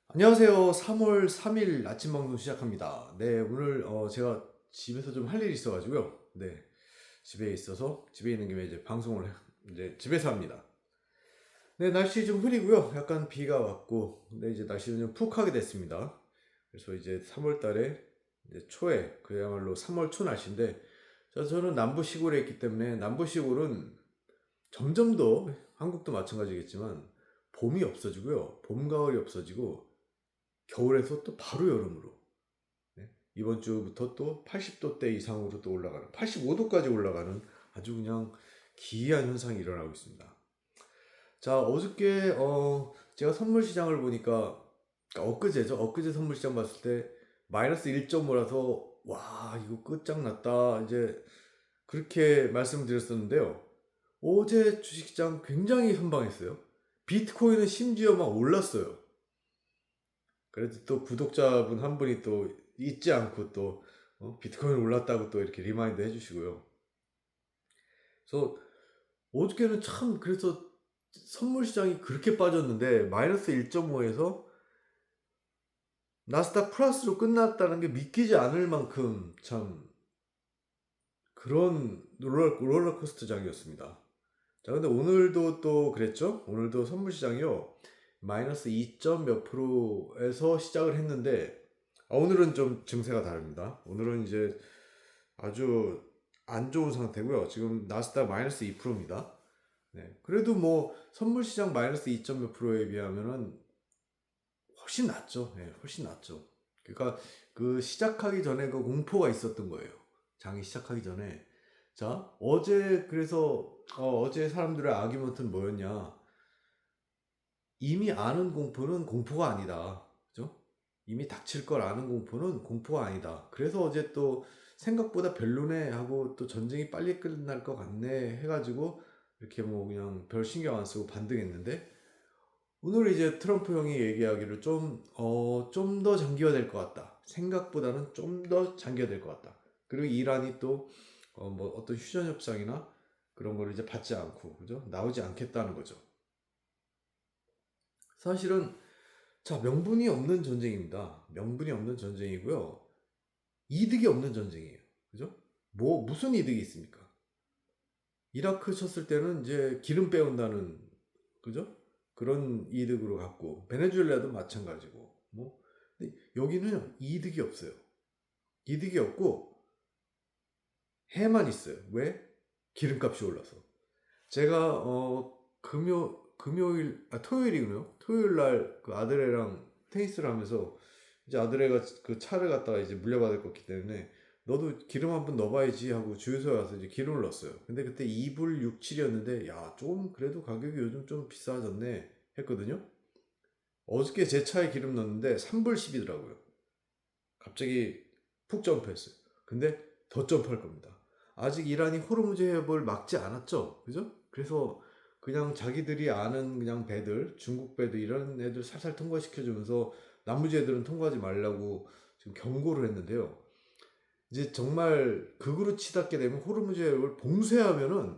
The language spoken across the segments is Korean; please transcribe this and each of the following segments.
안녕하세요. 3월 3일 아침 방송 시작합니다. 네, 오늘 제가 집에서 좀 할 일이 있어가지고요. 네, 집에 있어서 집에 있는 김에 이제 이제 집에서 합니다. 네, 날씨 좀 흐리고요. 약간 비가 왔고, 네, 이제 날씨는 좀 푹하게 됐습니다. 그래서 이제 3월 달에 이제 초에 그야말로 3월 초 날씨인데, 저는 남부 시골에 있기 때문에 남부 시골은 점점 더 한국도 마찬가지겠지만 봄이 없어지고요. 봄, 가을이 없어지고 겨울에서 또 바로 여름으로. 네? 이번 주부터 또 80도대 이상으로 또 올라가는, 85도까지 올라가는 아주 그냥 기이한 현상이 일어나고 있습니다. 자, 어저께 제가 선물 시장을 보니까, 그러니까 엊그제죠. 엊그제 선물 시장 봤을 때 마이너스 1.5라서 와, 이거 끝장났다. 이제 그렇게 말씀드렸었는데요. 어제 주식시장 굉장히 선방했어요. 비트코인은 심지어 막 올랐어요. 그래도 또 구독자분 한 분이 또 잊지 않고 또 비트코인 올랐다고 또 이렇게 리마인드 해주시고요. 그래서 어저께는 참 그래서 선물 시장이 그렇게 빠졌는데 마이너스 1.5에서 나스닥 플러스로 끝났다는 게 믿기지 않을 만큼 참 그런 롤러코스터장이었습니다. 자, 근데 오늘도 또 그랬죠? 오늘도 선물 시장이요. 마이너스 2. 몇 프로에서 시작을 했는데 오늘은 좀 증세가 다릅니다. 오늘은 이제 아주 안 좋은 상태고요. 지금 나스닥 마이너스 2%입니다. 네. 그래도 뭐 선물 시장 마이너스 2. 몇 프로에 비하면은 훨씬 낫죠. 네, 훨씬 낫죠. 그러니까 그 시작하기 전에 그 공포가 있었던 거예요. 장이 시작하기 전에. 자, 어제 그래서 어제 사람들의 아기먼트는 뭐였냐? 이미 아는 공포는 공포가 아니다. 그죠? 이미 닥칠 걸 아는 공포는 공포가 아니다. 그래서 어제 또 생각보다 별로네 하고 또 전쟁이 빨리 끝날 것 같네 해가지고 이렇게 뭐 그냥 별 신경 안 쓰고 반등했는데 오늘 이제 트럼프 형이 얘기하기를 좀 더 장기화될 것 같다. 생각보다는 좀 더 장기화될 것 같다. 그리고 이란이 또, 뭐 어떤 휴전 협상이나 그런 거를 이제 받지 않고, 그죠? 나오지 않겠다는 거죠. 사실은, 자, 명분이 없는 전쟁입니다. 명분이 없는 전쟁이고요. 이득이 없는 전쟁이에요. 그죠? 뭐, 무슨 이득이 있습니까? 이라크 쳤을 때는 이제 기름 빼온다는, 그죠? 그런 이득으로 갔고, 베네수엘라도 마찬가지고, 뭐, 근데 여기는 이득이 없어요. 이득이 없고, 해만 있어요. 왜? 기름값이 올라서. 제가, 토요일이군요. 토요일 날 그 아들애랑 테니스를 하면서, 이제 아들애가 그 차를 갖다가 이제 물려받을 것 같기 때문에, 너도 기름 한 번 넣어봐야지 하고 주유소에 와서 이제 기름을 넣었어요. 근데 그때 2불 67이었는데, 야, 좀 그래도 가격이 요즘 좀 비싸졌네 했거든요. 어저께 제 차에 기름 넣었는데 3불 10이더라고요. 갑자기 푹 점프했어요. 근데 더 점프할 겁니다. 아직 이란이 호르무즈 해협을 막지 않았죠. 그죠? 그래서 그냥 자기들이 아는 그냥 배들, 중국 배들 이런 애들 살살 통과시켜주면서 나머지 애들은 통과하지 말라고 지금 경고를 했는데요. 이제 정말 극으로 치닫게 되면 호르무즈 해협을 봉쇄하면은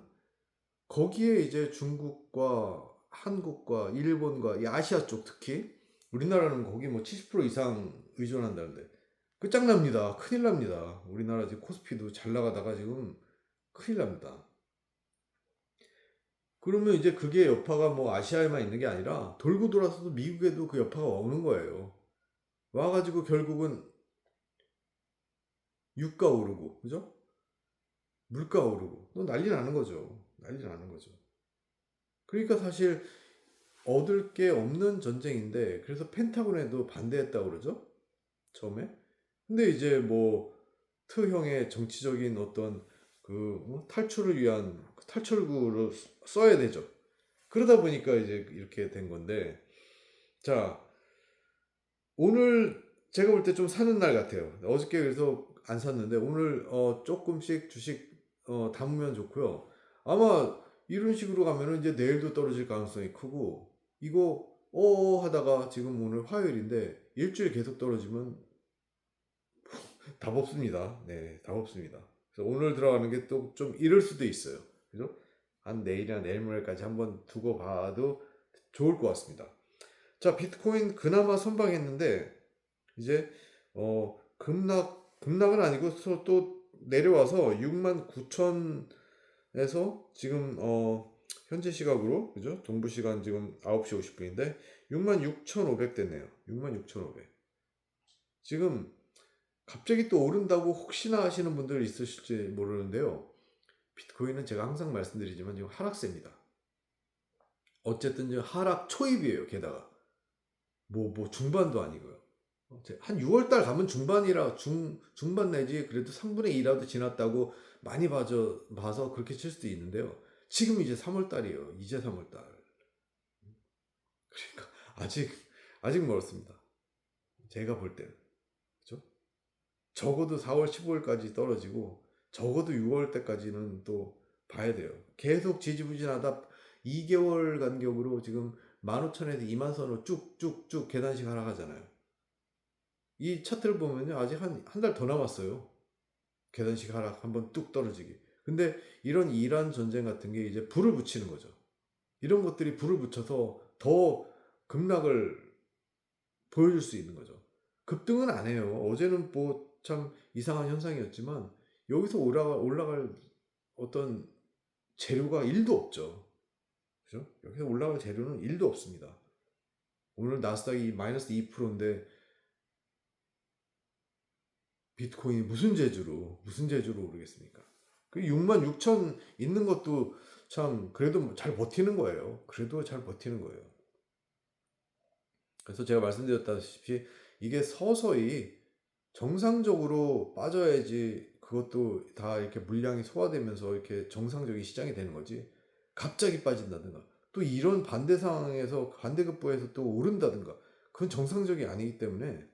거기에 이제 중국과 한국과 일본과 이 아시아 쪽 특히 우리나라는 거기 뭐 70% 이상 의존한다는데 끝장납니다. 큰일 납니다. 우리나라 지금 코스피도 잘 나가다가 지금 큰일 납니다. 그러면 이제 그게 여파가 뭐 아시아에만 있는 게 아니라 돌고 돌아서도 미국에도 그 여파가 오는 거예요. 와가지고 결국은 유가 오르고, 그죠? 물가 오르고, 또 난리 나는 거죠. 난리 나는 거죠. 그러니까 사실 얻을 게 없는 전쟁인데 그래서 펜타곤에도 반대했다고 그러죠? 처음에. 근데 이제 뭐 트형의 정치적인 어떤 그 탈출을 위한 그 탈출구로 써야 되죠. 그러다 보니까 이제 이렇게 된 건데 자 오늘 제가 볼 때 좀 사는 날 같아요. 어저께 그래서 안 샀는데 오늘 조금씩 주식 담으면 좋고요. 아마 이런 식으로 가면은 이제 내일도 떨어질 가능성이 크고 이거 하다가 지금 오늘 화요일인데 일주일 계속 떨어지면 답 없습니다. 네, 답 없습니다. 그래서 오늘 들어가는 게 또 좀 이럴 수도 있어요. 그죠? 한 내일이나 내일 모레까지 한번 두고 봐도 좋을 것 같습니다. 자, 비트코인 그나마 선방했는데 이제 급락은 아니고 또 내려와서 69,000에서 지금 현재 시각으로 그죠? 동부 시간 지금 9시 50분인데 66,500 됐네요. 66,500. 지금 갑자기 또 오른다고 혹시나 하시는 분들 있으실지 모르는데요. 비트코인은 제가 항상 말씀드리지만 지금 하락세입니다. 어쨌든 지금 하락 초입이에요. 게다가 뭐 중반도 아니고요. 한 6월달 가면 중반이라 중반 내지 그래도 3분의 2라도 지났다고 많이 봐서 그렇게 칠 수도 있는데요. 지금 이제 3월달이에요. 이제 3월달. 그러니까 아직 멀었습니다. 제가 볼 때는. 그죠? 적어도 4월 15일까지 떨어지고 적어도 6월 때까지는 또 봐야 돼요. 계속 지지부진하다 2개월 간격으로 지금 15,000에서 2만 선으로 쭉쭉쭉 계단식 하락하잖아요. 이 차트를 보면요. 아직 한 달 더 남았어요. 계단식 하락 한번 뚝 떨어지기. 근데 이런 이란 전쟁 같은 게 이제 불을 붙이는 거죠. 이런 것들이 불을 붙여서 더 급락을 보여줄 수 있는 거죠. 급등은 안 해요. 어제는 뭐 참 이상한 현상이었지만 여기서 올라갈 어떤 재료가 1도 없죠. 그죠? 여기서 올라갈 재료는 1도 없습니다. 오늘 나스닥이 마이너스 2%인데 비트코인이 무슨 재주로 오르겠습니까? 그 66,000 있는 것도 참 그래도 잘 버티는 거예요. 그래서 제가 말씀드렸다시피 이게 서서히 정상적으로 빠져야지 그것도 다 이렇게 물량이 소화되면서 이렇게 정상적인 시장이 되는 거지. 갑자기 빠진다든가 또 이런 반대 상황에서 반대급부에서 또 오른다든가 그건 정상적이 아니기 때문에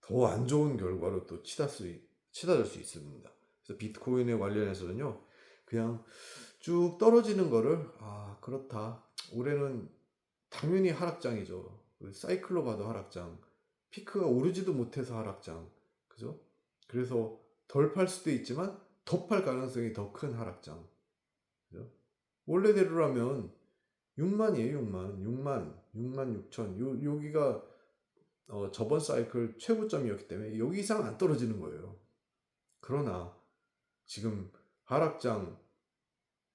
더 안 좋은 결과로 또 치닫을 수 있습니다. 그래서 비트코인에 관련해서는요, 그냥 쭉 떨어지는 거를, 그렇다. 올해는 당연히 하락장이죠. 사이클로 봐도 하락장. 피크가 오르지도 못해서 하락장. 그죠? 그래서 덜 팔 수도 있지만 더 팔 가능성이 더 큰 하락장. 그죠? 원래대로라면 6만이에요, 6만 6천. 여기가 저번 사이클 최고점이었기 때문에 여기 이상 안 떨어지는 거예요. 그러나 지금 하락장의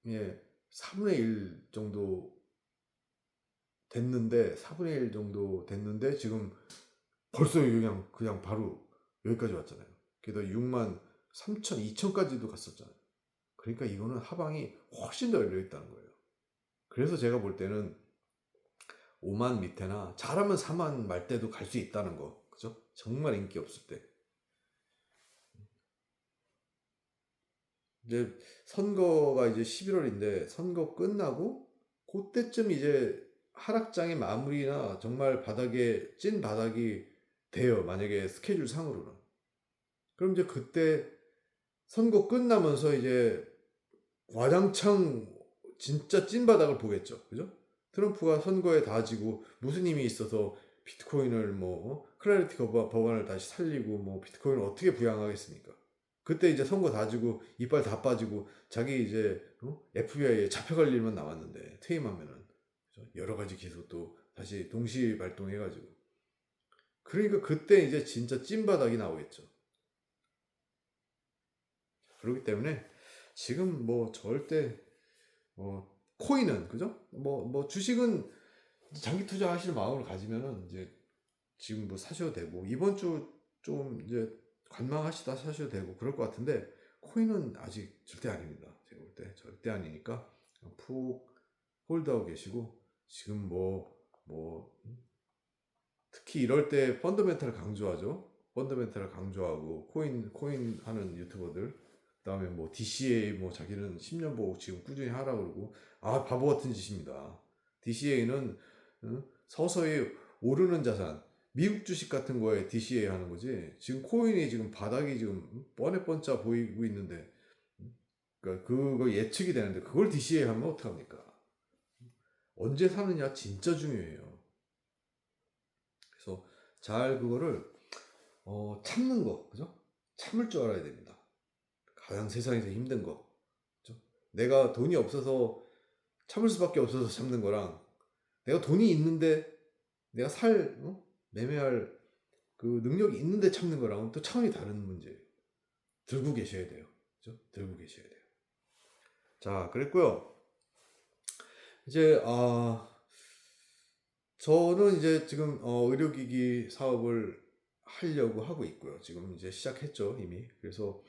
4분의 1 정도 됐는데 지금 벌써 그냥 바로 여기까지 왔잖아요. 게다가 6만 3천, 2천까지도 갔었잖아요. 그러니까 이거는 하방이 훨씬 더 열려 있다는 거예요. 그래서 제가 볼 때는 5만 밑에나 잘하면 4만 말 때도 갈 수 있다는 거. 그죠? 정말 인기 없을 때. 이제 선거가 이제 11월인데 선거 끝나고 그때쯤 이제 하락장의 마무리나 정말 찐 바닥이 돼요. 만약에 스케줄 상으로는. 그럼 이제 그때 선거 끝나면서 이제 와장창 진짜 찐 바닥을 보겠죠. 그죠? 트럼프가 선거에 다 지고 무슨 힘이 있어서 비트코인을 클래리티 법안을 다시 살리고 비트코인을 어떻게 부양하겠습니까? 그때 이제 선거 다 지고 이빨 다 빠지고 자기 이제 FBI에 잡혀갈 일만 남았는데 퇴임하면은 그죠? 여러 가지 기소 또 다시 동시 발동해가지고 그러니까 그때 이제 진짜 찐바닥이 나오겠죠. 그렇기 때문에 지금 절대 코인은 그죠? 주식은 장기 투자하실 마음을 가지면은 이제 지금 사셔도 되고 이번 주 좀 이제 관망하시다 사셔도 되고 그럴 것 같은데 코인은 아직 절대 아닙니다. 제가 볼 때 절대 아니니까 푹 홀드하고 계시고 지금 특히 이럴 때 펀더멘탈을 강조하죠. 펀더멘탈을 강조하고 코인 하는 유튜버들 그다음에 DCA 자기는 10년 보고 지금 꾸준히 하라고 그러고 바보 같은 짓입니다. DCA는 서서히 오르는 자산 미국 주식 같은 거에 DCA 하는 거지 지금 코인이 지금 바닥이 지금 뻔뻔짜 보이고 있는데 그러니까 그거 예측이 되는데 그걸 DCA 하면 어떡합니까? 언제 사느냐 진짜 중요해요. 그래서 잘 그거를 참는 거 그죠? 참을 줄 알아야 됩니다. 가장 세상에서 힘든 거 그죠? 내가 돈이 없어서 참을 수밖에 없어서 참는 거랑 내가 돈이 있는데 내가 매매할 그 능력이 있는데 참는 거랑은 또 차원이 다른 문제예요. 들고 계셔야 돼요. 그죠? 들고 계셔야 돼요. 자, 그랬고요. 이제 저는 이제 지금 의료기기 사업을 하려고 하고 있고요. 지금 이제 시작했죠, 이미. 그래서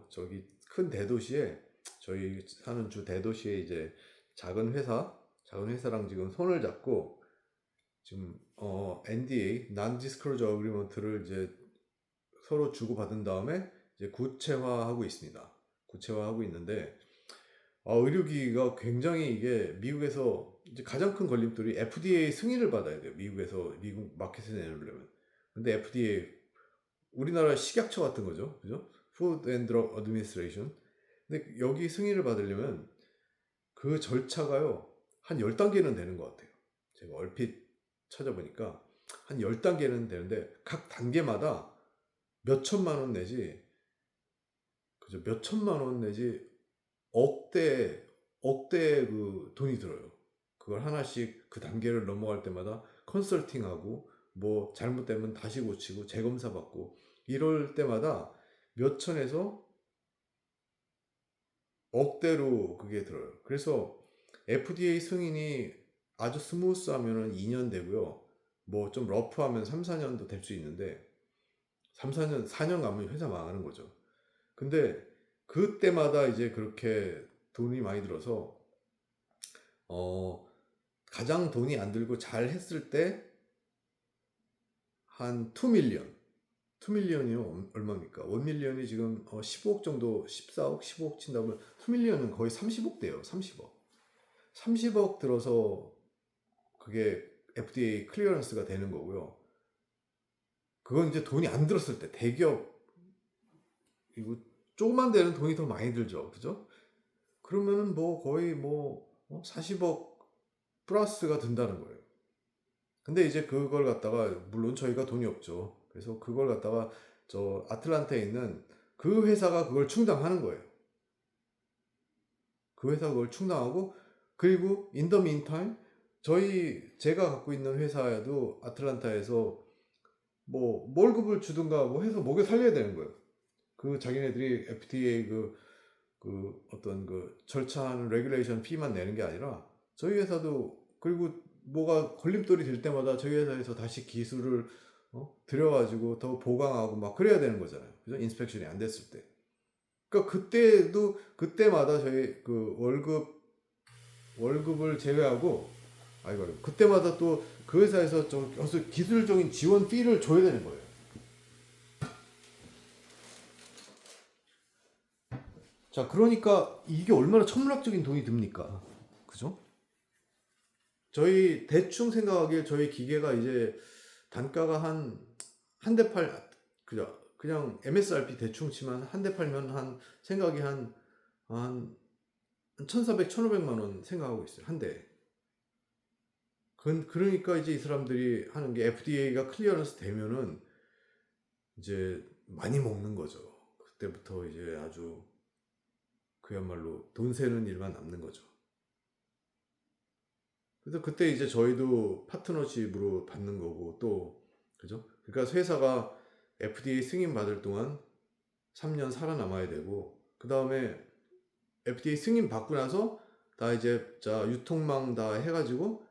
저기 큰 대도시에, 저희 사는 주 대도시에 이제 작은 회사랑 지금 손을 잡고 지금 NDA, Non-Disclosure Agreement를 이제 서로 주고받은 다음에 이제 구체화하고 있습니다. 구체화하고 있는데 의료기기가 굉장히 이게 미국에서 이제 가장 큰 걸림돌이 FDA 승인을 받아야 돼요. 미국 마켓에 내놓으려면. 근데 FDA 우리나라 식약처 같은 거죠. 그죠? Food and Drug Administration. 근데 여기 승인을 받으려면 그 절차가요. 한 10단계는 되는 것 같아요. 제가 얼핏 찾아보니까 한 10단계는 되는데 각 단계마다 몇 천만 원 내지, 그죠? 몇 천만 원 내지 억대 그 돈이 들어요. 그걸 하나씩 그 단계를 넘어갈 때마다 컨설팅하고 뭐 잘못되면 다시 고치고 재검사 받고 이럴 때마다 몇 천에서 억대로 그게 들어요. 그래서 FDA 승인이 아주 스무스하면은 2년 되고요. 뭐 좀 러프하면 3, 4년도 될 수 있는데 3, 4년, 4년 가면 회사 망하는 거죠. 근데 그때마다 이제 그렇게 돈이 많이 들어서 어 가장 돈이 안 들고 잘 했을 때 한 2밀리언. 2밀리언이요? 얼마입니까? 1밀리언이 지금 15억 정도, 14억, 15억 친다 면 2밀리언은 거의 30억 돼요. 30억. 30억 들어서 그게 FDA 클리어런스가 되는 거고요. 그건 이제 돈이 안 들었을 때 대기업 이거 조그만 데는 돈이 더 많이 들죠. 그죠? 그러면은 뭐 거의 40억 플러스가 든다는 거예요. 근데 이제 그걸 갖다가 물론 저희가 돈이 없죠. 그래서 그걸 갖다가 저 아틀란타에 있는 그 회사가 그걸 충당하는 거예요. 그 회사가 그걸 충당하고 그리고 in the meantime 제가 갖고 있는 회사에도 아틀란타에서 뭐 월급을 주든가 뭐 해서 먹여 살려야 되는 거예요. 그 자기네들이 FDA 그 어떤 그 절차하는 레귤레이션 피만 내는 게 아니라 저희 회사도 그리고 뭐가 걸림돌이 될 때마다 저희 회사에서 다시 기술을 들여가지고 더 보강하고 막 그래야 되는 거잖아요. 그죠? 인스펙션이 안 됐을 때. 그러니까 그때마다 저희 그 월급을 제외하고 그때마다 또 그 회사에서 좀 기술적인 지원 피를 줘야 되는 거예요. 자, 그러니까 이게 얼마나 천문학적인 돈이 듭니까? 그죠? 저희 대충 생각하기에 저희 기계가 이제 단가가 한 대 그죠? 그냥 MSRP 대충 치면 한 대 팔면 생각이 한 1,400, 1,500만 원 생각하고 있어요. 한 대. 그러니까 이제 이 사람들이 하는 게 FDA가 클리어런스 되면은 이제 많이 먹는 거죠. 그때부터 이제 아주 그야말로 돈 세는 일만 남는 거죠. 그래서 그때 이제 저희도 파트너십으로 받는 거고 또 그죠? 그러니까 회사가 FDA 승인 받을 동안 3년 살아남아야 되고 그 다음에 FDA 승인 받고 나서 다 이제 자 유통망 다 해가지고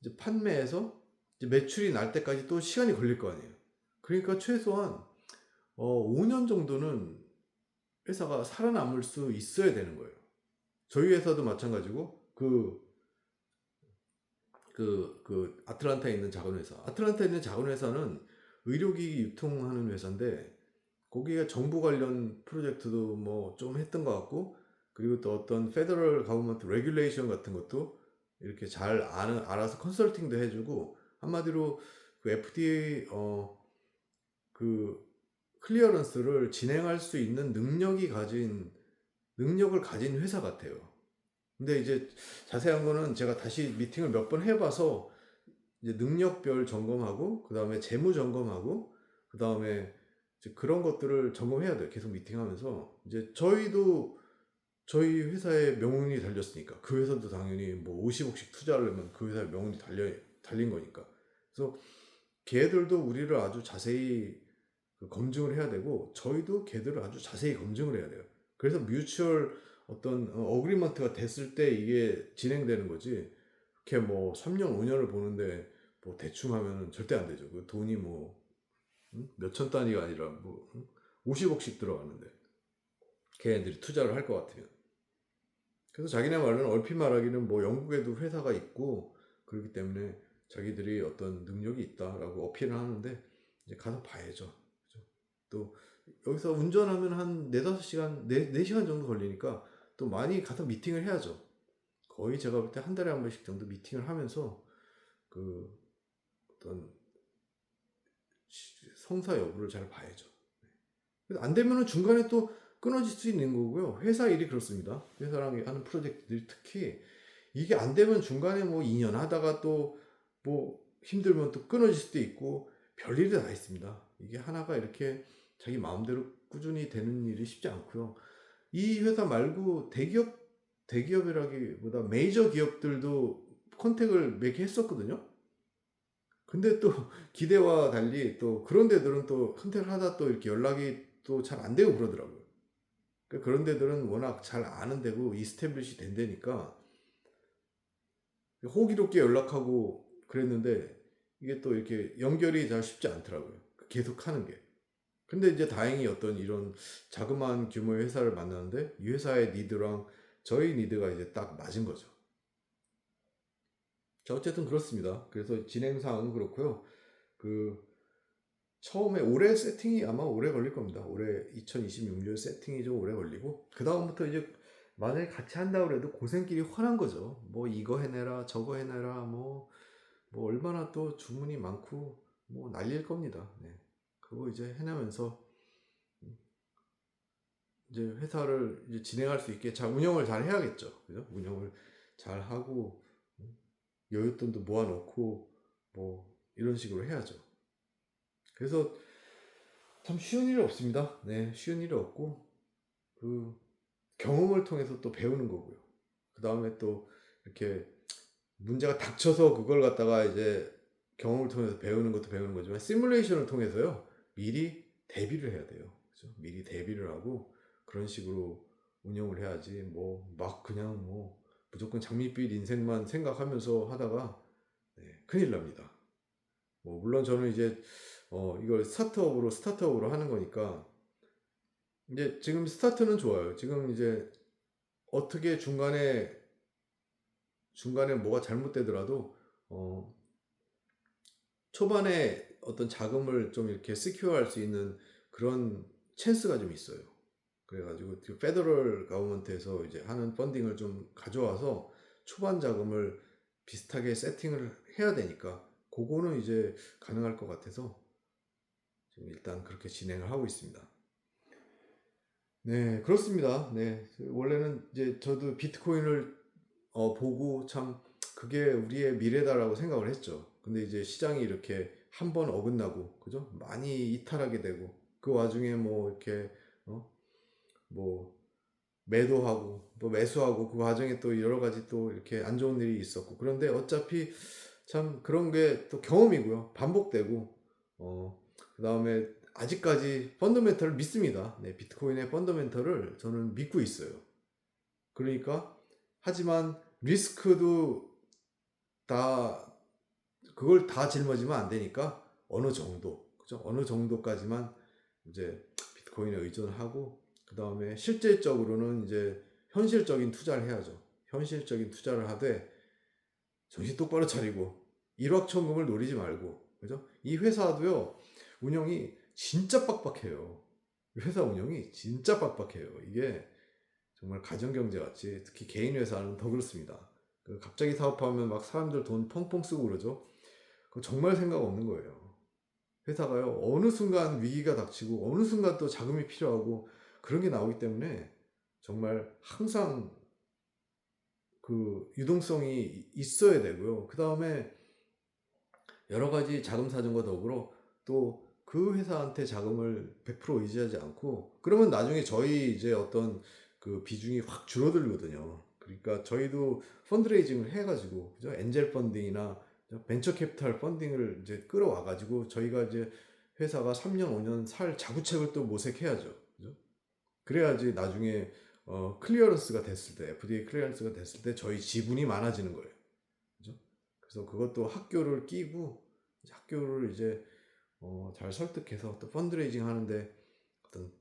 이제 판매해서 이제 매출이 날 때까지 또 시간이 걸릴 거 아니에요. 그러니까 최소한 5년 정도는 회사가 살아남을 수 있어야 되는 거예요. 저희 회사도 마찬가지고 아틀란타에 있는 작은 회사. 아틀란타에 있는 작은 회사는 의료기기 유통하는 회사인데 거기에 정부 관련 프로젝트도 뭐 좀 했던 것 같고 그리고 또 어떤 페더럴 가버먼트 레귤레이션 같은 것도 이렇게 잘 알아서 컨설팅도 해주고 한마디로 그 FDA 그 클리어런스를 진행할 수 있는 능력을 가진 회사 같아요. 근데 이제 자세한 거는 제가 다시 미팅을 몇 번 해봐서 이제 능력별 점검하고 그 다음에 재무 점검하고 그 다음에 그런 것들을 점검해야 돼요. 계속 미팅하면서 이제 저희 회사에 명운이 달렸으니까 그 회사도 당연히 뭐 50억씩 투자를 하면 그 회사에 명운이 달린 거니까 그래서 걔들도 우리를 아주 자세히 검증을 해야 되고 저희도 걔들을 아주 자세히 검증을 해야 돼요. 그래서 뮤추얼 어떤 어그리먼트가 됐을 때 이게 진행되는 거지. 이렇게 뭐 3년 5년을 보는데 뭐 대충 하면은 절대 안 되죠. 그 돈이 뭐 몇천 단위가 아니라 뭐 50억씩 들어가는데 걔네들이 투자를 할 것 같으면. 그래서 자기네 말로는 얼핏 말하기는 뭐 영국에도 회사가 있고 그렇기 때문에 자기들이 어떤 능력이 있다라고 어필을 하는데 이제 가서 봐야죠. 그죠? 또 여기서 운전하면 한 4-5시간, 4시간 정도 걸리니까 또 많이 가서 미팅을 해야죠. 거의 제가 볼 때 한 달에 한 번씩 정도 미팅을 하면서 그 어떤 성사 여부를 잘 봐야죠. 그래서 안 되면은 중간에 또 끊어질 수 있는 거고요. 회사 일이 그렇습니다. 회사랑 하는 프로젝트들이 특히 이게 안 되면 중간에 뭐 2년 하다가 또 뭐 힘들면 또 끊어질 수도 있고 별일이 다 있습니다. 이게 하나가 이렇게 자기 마음대로 꾸준히 되는 일이 쉽지 않고요. 이 회사 말고 대기업이라기보다 메이저 기업들도 컨택을 몇 개 했었거든요. 근데 또 기대와 달리 또 그런 데들은 또 컨택을 하다 또 이렇게 연락이 또 잘 안 되고 그러더라고요. 그런 데들은 워낙 잘 아는 데고 이스태블리시 된 데니까 호기롭게 연락하고 그랬는데 이게 또 이렇게 연결이 잘 쉽지 않더라고요. 계속 하는 게. 근데 이제 다행히 어떤 이런 자그마한 규모의 회사를 만났는데 이 회사의 니드랑 저희 니드가 이제 딱 맞은 거죠. 자, 어쨌든 그렇습니다. 그래서 진행 사항은 그렇고요. 그 처음에 올해 세팅이 아마 오래 걸릴 겁니다. 올해 2026년 세팅이 좀 오래 걸리고 그 다음부터 이제 만약에 같이 한다고 해도 고생길이 훤한 거죠. 뭐 이거 해내라 저거 해내라 뭐 얼마나 또 주문이 많고 뭐 난리일 겁니다. 네. 그거 이제 해내면서 이제 회사를 이제 진행할 수 있게 잘 운영을 잘 해야겠죠. 그죠? 운영을 잘 하고 여윳돈도 모아놓고 뭐 이런 식으로 해야죠. 그래서 참 쉬운 일이 없습니다. 네, 쉬운 일이 없고 그 경험을 통해서 또 배우는 거고요. 그 다음에 또 이렇게 문제가 닥쳐서 그걸 갖다가 이제 경험을 통해서 배우는 것도 배우는 거지만 시뮬레이션을 통해서요 미리 대비를 해야 돼요. 그죠? 미리 대비를 하고 그런 식으로 운영을 해야지 뭐 막 그냥 뭐 무조건 장밋빛 인생만 생각하면서 하다가 네, 큰일 납니다. 뭐 물론 저는 이제 이걸 스타트업으로 하는 거니까 이제 지금 스타트는 좋아요. 지금 이제 어떻게 중간에 뭐가 잘못되더라도 어, 초반에 어떤 자금을 좀 이렇게 시큐어할 수 있는 그런 찬스가 좀 있어요. 그래가지고 그 페더럴 가버먼트에서 이제 하는 펀딩을 좀 가져와서 초반 자금을 비슷하게 세팅을 해야 되니까 그거는 이제 가능할 것 같아서 지금 일단 그렇게 진행을 하고 있습니다. 네, 그렇습니다. 네, 원래는 이제 저도 비트코인을 보고 참 그게 우리의 미래다라고 생각을 했죠. 근데 이제 시장이 이렇게 한 번 어긋나고, 그죠? 많이 이탈하게 되고, 그 와중에 뭐 이렇게, 뭐 매도하고, 또 매수하고, 그 과정에 또 여러 가지 또 이렇게 안 좋은 일이 있었고, 그런데 어차피 참 그런 게 또 경험이고요. 반복되고, 그 다음에 아직까지 펀더멘털을 믿습니다. 네, 비트코인의 펀더멘털을 저는 믿고 있어요. 그러니까, 하지만 리스크도 다 그걸 다 짊어지면 안 되니까 어느 정도, 그죠? 어느 정도까지만 이제 비트코인에 의존하고 그 다음에 실질적으로는 이제 현실적인 투자를 해야죠. 현실적인 투자를 하되 정신 똑바로 차리고 일확천금을 노리지 말고, 그죠? 이 회사도요 운영이 진짜 빡빡해요. 회사 운영이 진짜 빡빡해요. 이게 정말 가정경제 같이 특히 개인 회사는 더 그렇습니다. 갑자기 사업하면 막 사람들 돈 펑펑 쓰고 그러죠. 그거 정말 생각 없는 거예요. 회사가요 어느 순간 위기가 닥치고 어느 순간 또 자금이 필요하고 그런 게 나오기 때문에 정말 항상 그 유동성이 있어야 되고요. 그 다음에 여러 가지 자금 사정과 더불어 또 그 회사한테 자금을 100% 의지하지 않고 그러면 나중에 저희 이제 어떤 그 비중이 확 줄어들거든요. 그러니까 저희도 펀드레이징을 해가지고 그죠? 엔젤 펀딩이나 벤처 캐피탈 펀딩을 이제 끌어와 가지고 저희가 이제 회사가 3년 5년 살 자구책을 또 모색해야죠. 그죠? 그래야지 나중에 클리어런스가 됐을 때, FDA 클리어런스가 됐을 때 저희 지분이 많아지는 거예요. 그죠? 그래서 그것도 학교를 끼고 학교를 이제 잘 설득해서 또 펀드레이징 하는데 어떤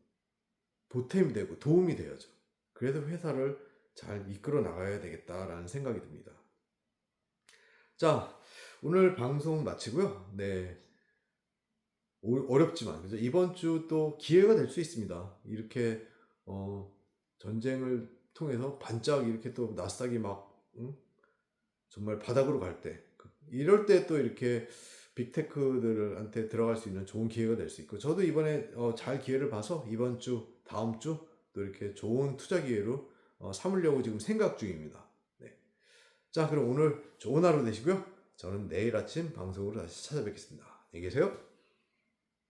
보탬이 되고 도움이 돼야죠. 그래서 회사를 잘 이끌어 나가야 되겠다라는 생각이 듭니다. 자, 오늘 방송 마치고요. 네. 어렵지만 그죠? 이번 주 또 기회가 될 수 있습니다. 이렇게 전쟁을 통해서 반짝 이렇게 또 나스닥이 막 정말 바닥으로 갈 때, 이럴 때 또 이렇게 빅테크들한테 들어갈 수 있는 좋은 기회가 될 수 있고, 저도 이번에 잘 기회를 봐서 이번 주, 다음 주 또 이렇게 좋은 투자 기회로 삼으려고 지금 생각 중입니다. 네. 자, 그럼 오늘 좋은 하루 되시고요. 저는 내일 아침 방송으로 다시 찾아뵙겠습니다. 안녕히 계세요.